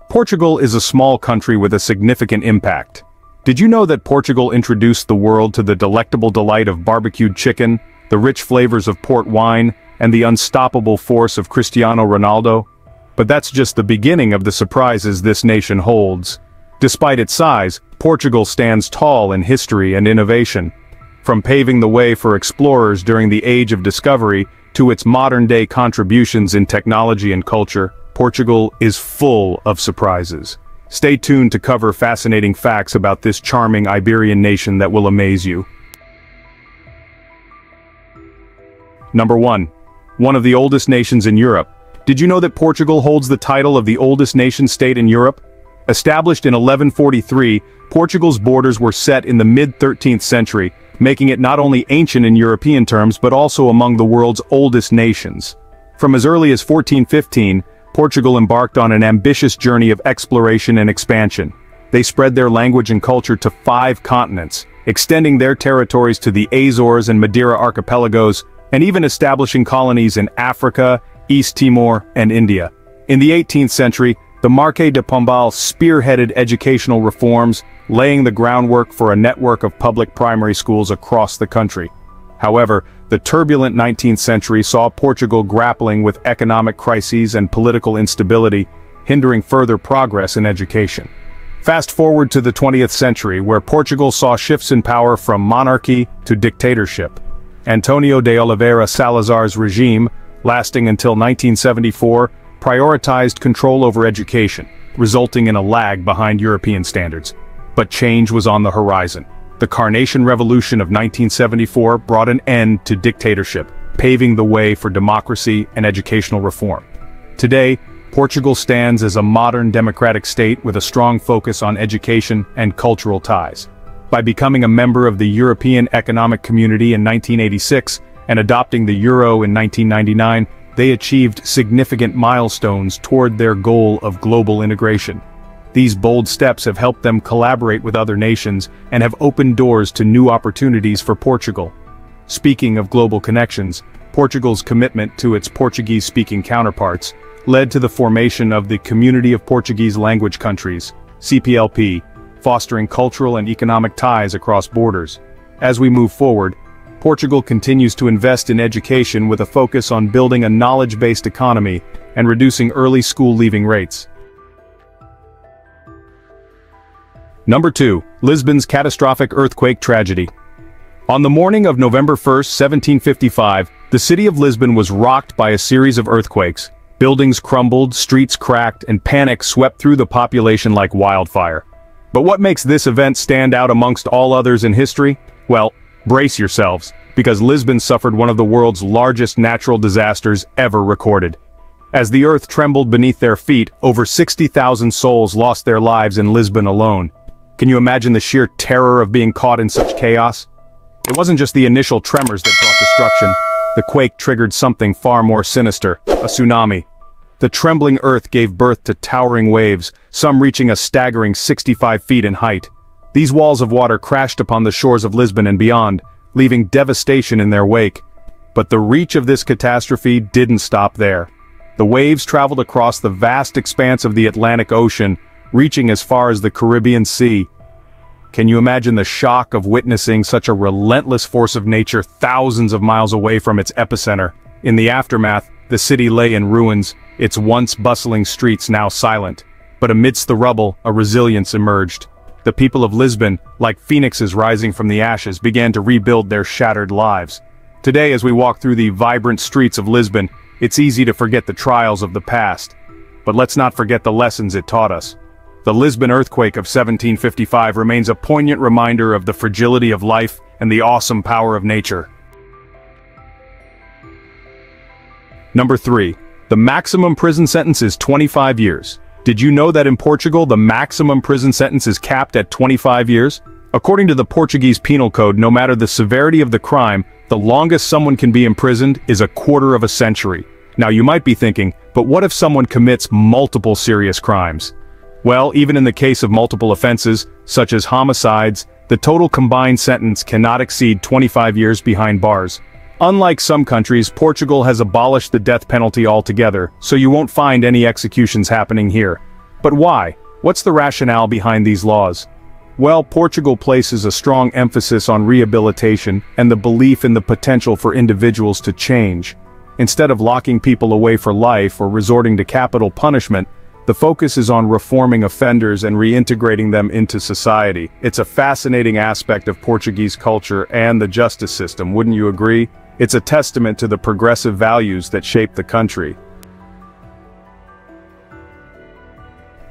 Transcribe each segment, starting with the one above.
Portugal is a small country with a significant impact. Did you know that Portugal introduced the world to the delectable delight of barbecued chicken, the rich flavors of port wine, and the unstoppable force of Cristiano Ronaldo? But that's just the beginning of the surprises this nation holds. Despite its size, Portugal stands tall in history and innovation. From paving the way for explorers during the Age of Discovery to its modern-day contributions in technology and culture, Portugal is full of surprises. Stay tuned to cover fascinating facts about this charming Iberian nation that will amaze you. Number 1. One of the oldest nations in Europe. Did you know that Portugal holds the title of the oldest nation-state in Europe? Established in 1143, Portugal's borders were set in the mid-13th century, making it not only ancient in European terms but also among the world's oldest nations. From as early as 1415, Portugal embarked on an ambitious journey of exploration and expansion. They spread their language and culture to 5 continents, extending their territories to the Azores and Madeira archipelagos, and even establishing colonies in Africa, East Timor, and India. In the 18th century, the Marquês de Pombal spearheaded educational reforms, laying the groundwork for a network of public primary schools across the country. However, the turbulent 19th century saw Portugal grappling with economic crises and political instability, hindering further progress in education. Fast forward to the 20th century, where Portugal saw shifts in power from monarchy to dictatorship. António de Oliveira Salazar's regime, lasting until 1974, prioritized control over education, resulting in a lag behind European standards. But change was on the horizon. The Carnation Revolution of 1974 brought an end to dictatorship, paving the way for democracy and educational reform. Today, Portugal stands as a modern democratic state with a strong focus on education and cultural ties. By becoming a member of the European Economic Community in 1986 and adopting the euro in 1999, they achieved significant milestones toward their goal of global integration. These bold steps have helped them collaborate with other nations and have opened doors to new opportunities for Portugal. Speaking of global connections, Portugal's commitment to its Portuguese-speaking counterparts led to the formation of the Community of Portuguese Language Countries, CPLP, fostering cultural and economic ties across borders. As we move forward, Portugal continues to invest in education with a focus on building a knowledge-based economy and reducing early school leaving rates. Number 2. Lisbon's catastrophic earthquake tragedy. On the morning of November 1, 1755, the city of Lisbon was rocked by a series of earthquakes. Buildings crumbled, streets cracked, and panic swept through the population like wildfire. But what makes this event stand out amongst all others in history? Well, brace yourselves, because Lisbon suffered one of the world's largest natural disasters ever recorded. As the earth trembled beneath their feet, over 60,000 souls lost their lives in Lisbon alone. Can you imagine the sheer terror of being caught in such chaos? It wasn't just the initial tremors that brought destruction. The quake triggered something far more sinister, a tsunami. The trembling earth gave birth to towering waves, some reaching a staggering 65 feet in height. These walls of water crashed upon the shores of Lisbon and beyond, leaving devastation in their wake. But the reach of this catastrophe didn't stop there. The waves traveled across the vast expanse of the Atlantic Ocean, reaching as far as the Caribbean Sea. Can you imagine the shock of witnessing such a relentless force of nature thousands of miles away from its epicenter? In the aftermath, the city lay in ruins, its once bustling streets now silent. But amidst the rubble, a resilience emerged. The people of Lisbon, like phoenixes rising from the ashes, began to rebuild their shattered lives. Today, as we walk through the vibrant streets of Lisbon, it's easy to forget the trials of the past. But let's not forget the lessons it taught us. The Lisbon earthquake of 1755 remains a poignant reminder of the fragility of life and the awesome power of nature. Number 3. The maximum prison sentence is 25 years. Did you know that in Portugal the maximum prison sentence is capped at 25 years? According to the Portuguese Penal Code, no matter the severity of the crime, the longest someone can be imprisoned is a quarter of a century. Now you might be thinking, but what if someone commits multiple serious crimes? Well, even in the case of multiple offenses, such as homicides, the total combined sentence cannot exceed 25 years behind bars. Unlike some countries, Portugal has abolished the death penalty altogether, so you won't find any executions happening here. But why? What's the rationale behind these laws? Well, Portugal places a strong emphasis on rehabilitation and the belief in the potential for individuals to change. Instead of locking people away for life or resorting to capital punishment, the focus is on reforming offenders and reintegrating them into society. It's a fascinating aspect of Portuguese culture and the justice system, wouldn't you agree? It's a testament to the progressive values that shape the country.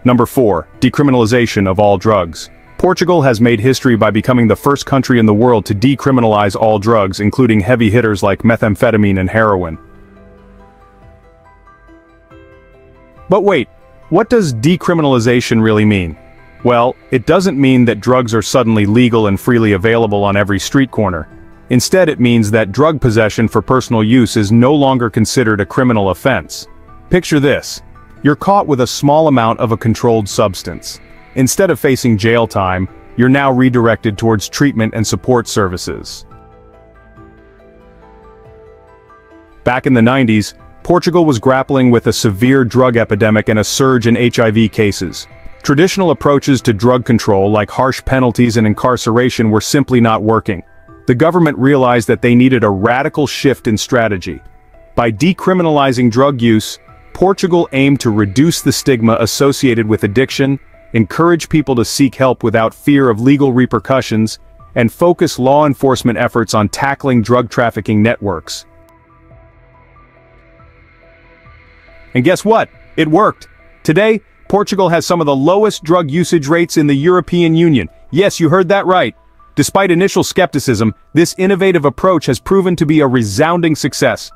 Number 4. Decriminalization of all drugs. Portugal has made history by becoming the first country in the world to decriminalize all drugs, including heavy hitters like methamphetamine and heroin. But wait, what does decriminalization really mean? Well, it doesn't mean that drugs are suddenly legal and freely available on every street corner. Instead, it means that drug possession for personal use is no longer considered a criminal offense. Picture this. You're caught with a small amount of a controlled substance. Instead of facing jail time, you're now redirected towards treatment and support services. Back in the 90s, Portugal was grappling with a severe drug epidemic and a surge in HIV cases. Traditional approaches to drug control, like harsh penalties and incarceration, were simply not working. The government realized that they needed a radical shift in strategy. By decriminalizing drug use, Portugal aimed to reduce the stigma associated with addiction, encourage people to seek help without fear of legal repercussions, and focus law enforcement efforts on tackling drug trafficking networks. And guess what? It worked. Today, Portugal has some of the lowest drug usage rates in the European Union. Yes, you heard that right. Despite initial skepticism, this innovative approach has proven to be a resounding success.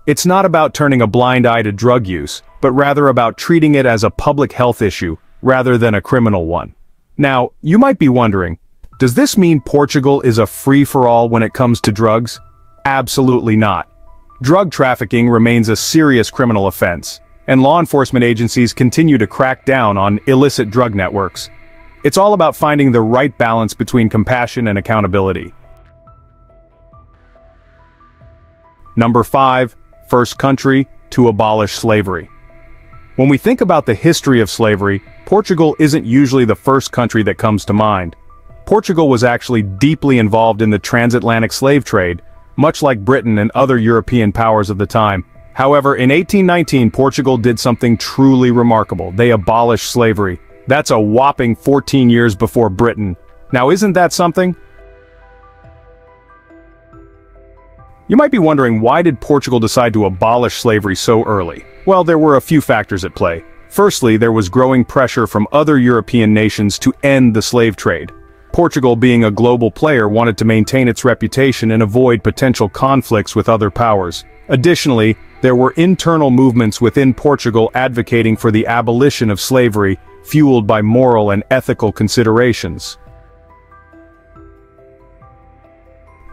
It's not about turning a blind eye to drug use, but rather about treating it as a public health issue, rather than a criminal one. Now, you might be wondering, does this mean Portugal is a free-for-all when it comes to drugs? Absolutely not. Drug trafficking remains a serious criminal offense, and law enforcement agencies continue to crack down on illicit drug networks. It's all about finding the right balance between compassion and accountability. Number 5. First country to abolish slavery. When we think about the history of slavery, Portugal isn't usually the first country that comes to mind. Portugal was actually deeply involved in the transatlantic slave trade, much like Britain and other European powers of the time. However, in 1819, Portugal did something truly remarkable. They abolished slavery. That's a whopping 14 years before Britain. Now, isn't that something? You might be wondering, why did Portugal decide to abolish slavery so early? Well, there were a few factors at play. Firstly, there was growing pressure from other European nations to end the slave trade. Portugal, being a global player, wanted to maintain its reputation and avoid potential conflicts with other powers. Additionally, there were internal movements within Portugal advocating for the abolition of slavery, fueled by moral and ethical considerations.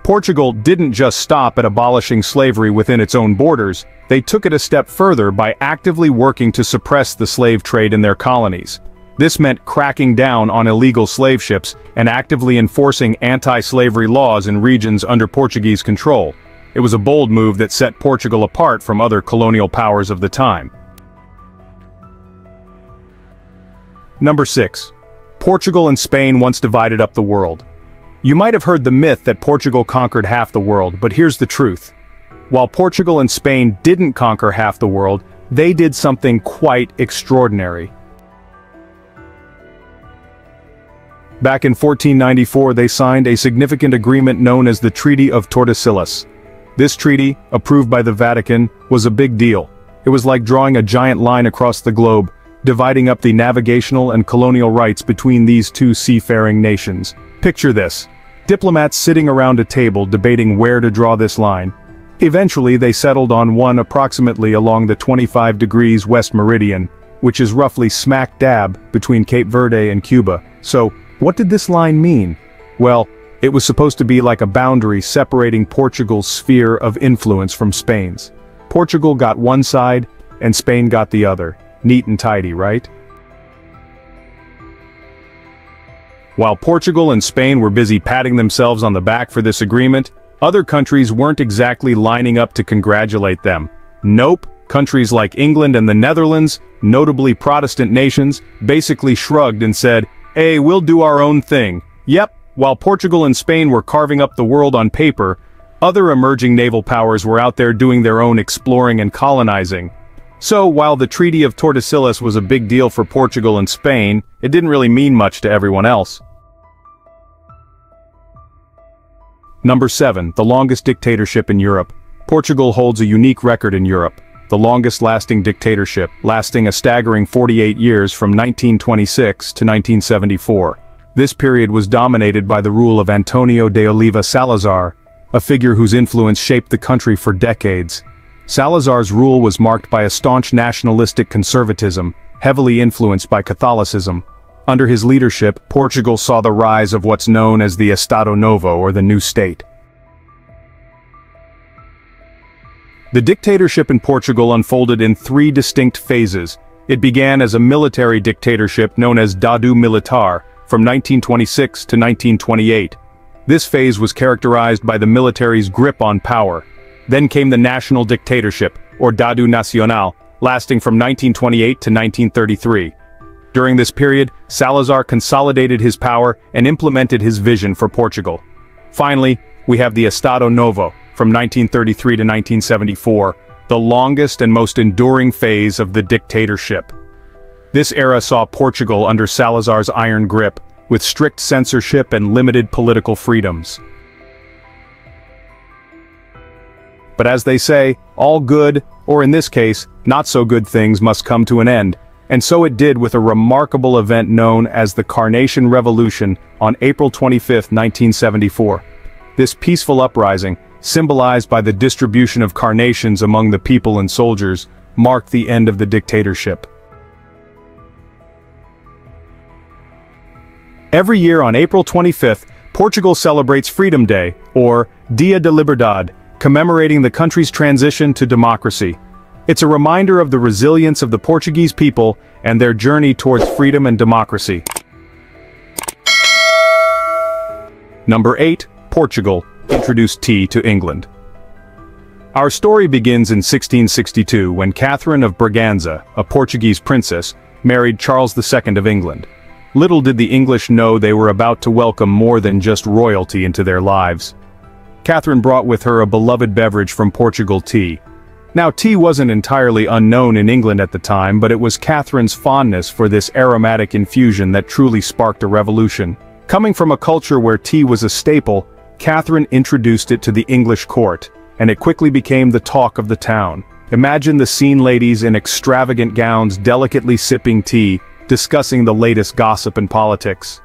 Portugal didn't just stop at abolishing slavery within its own borders, they took it a step further by actively working to suppress the slave trade in their colonies. This meant cracking down on illegal slave ships and actively enforcing anti-slavery laws in regions under Portuguese control. It was a bold move that set Portugal apart from other colonial powers of the time. Number 6. Portugal and Spain once divided up the world. You might have heard the myth that Portugal conquered half the world, but here's the truth. While Portugal and Spain didn't conquer half the world, they did something quite extraordinary. Back in 1494, they signed a significant agreement known as the Treaty of Tordesillas. This treaty, approved by the Vatican, was a big deal. It was like drawing a giant line across the globe, dividing up the navigational and colonial rights between these two seafaring nations. Picture this. Diplomats sitting around a table debating where to draw this line. Eventually, they settled on one approximately along the 25 degrees west meridian, which is roughly smack dab between Cape Verde and Cuba. So, what did this line mean? Well, it was supposed to be like a boundary separating Portugal's sphere of influence from Spain's. Portugal got one side, and Spain got the other. Neat and tidy, right? While Portugal and Spain were busy patting themselves on the back for this agreement, other countries weren't exactly lining up to congratulate them. Nope, Countries like England and the Netherlands, notably Protestant nations, basically shrugged and said, "Hey, we'll do our own thing." Yep, while Portugal and Spain were carving up the world on paper, other emerging naval powers were out there doing their own exploring and colonizing. So, while the Treaty of Tordesillas was a big deal for Portugal and Spain, it didn't really mean much to everyone else. Number 7. The longest dictatorship in Europe. Portugal holds a unique record in Europe, the longest-lasting dictatorship, lasting a staggering 48 years from 1926 to 1974. This period was dominated by the rule of Antonio de Oliva Salazar, a figure whose influence shaped the country for decades. Salazar's rule was marked by a staunch nationalistic conservatism, heavily influenced by Catholicism. Under his leadership, Portugal saw the rise of what's known as the Estado Novo, or the new state. The dictatorship in Portugal unfolded in 3 distinct phases. It began as a military dictatorship known as Dado Militar, from 1926 to 1928. This phase was characterized by the military's grip on power. Then came the national dictatorship, or Dado Nacional, lasting from 1928 to 1933. During this period, Salazar consolidated his power and implemented his vision for Portugal. Finally, we have the Estado Novo, from 1933 to 1974, the longest and most enduring phase of the dictatorship. This era saw Portugal under Salazar's iron grip, with strict censorship and limited political freedoms. But as they say, all good, or in this case, not so good things must come to an end, and so it did with a remarkable event known as the Carnation Revolution on April 25, 1974. This peaceful uprising, symbolized by the distribution of carnations among the people and soldiers, marked the end of the dictatorship. Every year on April 25th, Portugal celebrates Freedom Day, or Dia de Liberdade, commemorating the country's transition to democracy. It's a reminder of the resilience of the Portuguese people and their journey towards freedom and democracy. Number 8. Portugal introduced tea to England. Our story begins in 1662 when Catherine of Braganza, a Portuguese princess, married Charles II of England. Little did the English know they were about to welcome more than just royalty into their lives. Catherine brought with her a beloved beverage from Portugal, tea. Now, tea wasn't entirely unknown in England at the time, but it was Catherine's fondness for this aromatic infusion that truly sparked a revolution. Coming from a culture where tea was a staple, Catherine introduced it to the English court, and it quickly became the talk of the town. Imagine the scene: ladies in extravagant gowns delicately sipping tea, discussing the latest gossip and politics.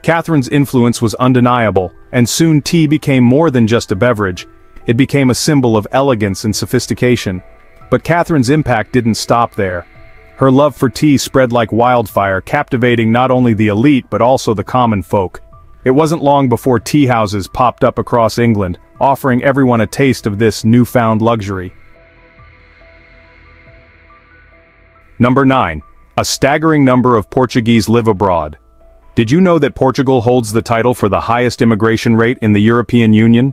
Catherine's influence was undeniable, and soon tea became more than just a beverage. It became a symbol of elegance and sophistication. But Catherine's impact didn't stop there. Her love for tea spread like wildfire, captivating not only the elite but also the common folk. It wasn't long before tea houses popped up across England, offering everyone a taste of this newfound luxury. Number 9. A staggering number of Portuguese live abroad. Did you know that Portugal holds the title for the highest immigration rate in the European Union?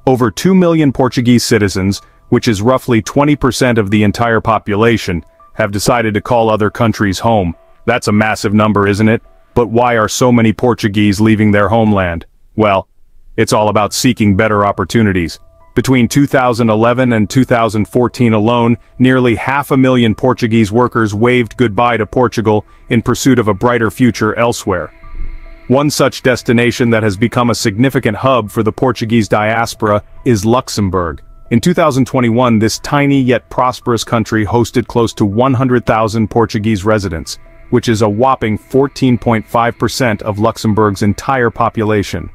Over 2 million Portuguese citizens, which is roughly 20% of the entire population, have decided to call other countries home. That's a massive number, isn't it? But why are so many Portuguese leaving their homeland? Well, it's all about seeking better opportunities. Between 2011 and 2014 alone, nearly 500,000 Portuguese workers waved goodbye to Portugal in pursuit of a brighter future elsewhere. One such destination that has become a significant hub for the Portuguese diaspora is Luxembourg. In 2021, this tiny yet prosperous country hosted close to 100,000 Portuguese residents, which is a whopping 14.5% of Luxembourg's entire population.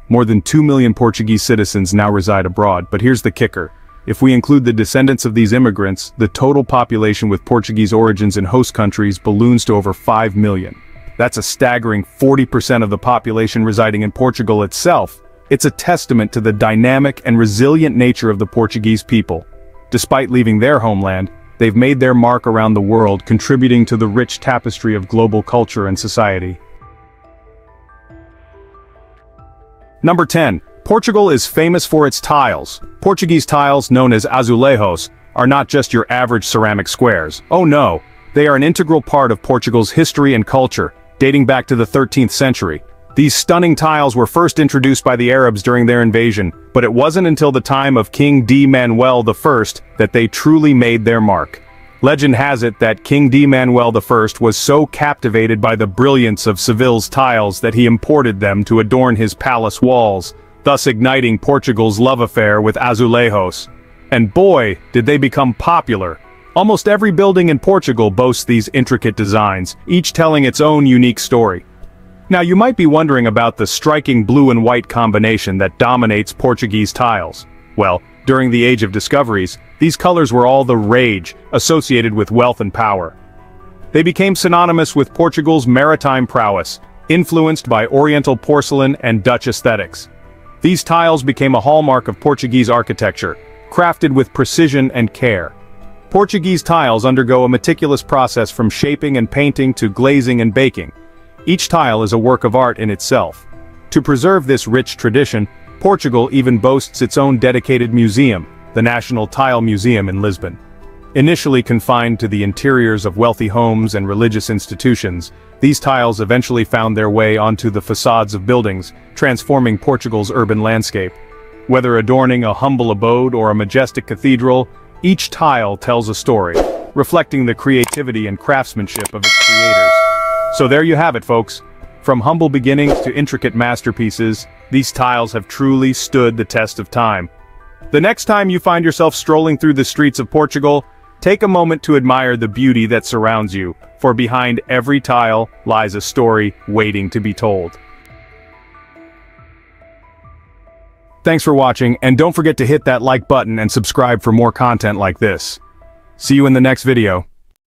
More than 2 million Portuguese citizens now reside abroad, but here's the kicker. If we include the descendants of these immigrants, the total population with Portuguese origins in host countries balloons to over 5 million. That's a staggering 40% of the population residing in Portugal itself. It's a testament to the dynamic and resilient nature of the Portuguese people. Despite leaving their homeland, they've made their mark around the world, contributing to the rich tapestry of global culture and society. Number 10. Portugal is famous for its tiles. Portuguese tiles, known as azulejos, are not just your average ceramic squares. Oh no, they are an integral part of Portugal's history and culture, dating back to the 13th century. These stunning tiles were first introduced by the Arabs during their invasion, but it wasn't until the time of King D. Manuel I that they truly made their mark. Legend has it that King D. Manuel I was so captivated by the brilliance of Seville's tiles that he imported them to adorn his palace walls, thus igniting Portugal's love affair with azulejos. And boy, did they become popular. Almost every building in Portugal boasts these intricate designs, each telling its own unique story. Now you might be wondering about the striking blue and white combination that dominates Portuguese tiles. Well, during the Age of Discoveries, these colors were all the rage, associated with wealth and power. They became synonymous with Portugal's maritime prowess, influenced by Oriental porcelain and Dutch aesthetics. These tiles became a hallmark of Portuguese architecture, crafted with precision and care. Portuguese tiles undergo a meticulous process from shaping and painting to glazing and baking. Each tile is a work of art in itself. To preserve this rich tradition, Portugal even boasts its own dedicated museum, the National Tile Museum in Lisbon. Initially confined to the interiors of wealthy homes and religious institutions, these tiles eventually found their way onto the facades of buildings, transforming Portugal's urban landscape. Whether adorning a humble abode or a majestic cathedral, each tile tells a story, reflecting the creativity and craftsmanship of its creators. So there you have it, folks. From humble beginnings to intricate masterpieces, these tiles have truly stood the test of time. The next time you find yourself strolling through the streets of Portugal, take a moment to admire the beauty that surrounds you, for behind every tile lies a story waiting to be told. Thanks for watching, and don't forget to hit that like button and subscribe for more content like this. See you in the next video.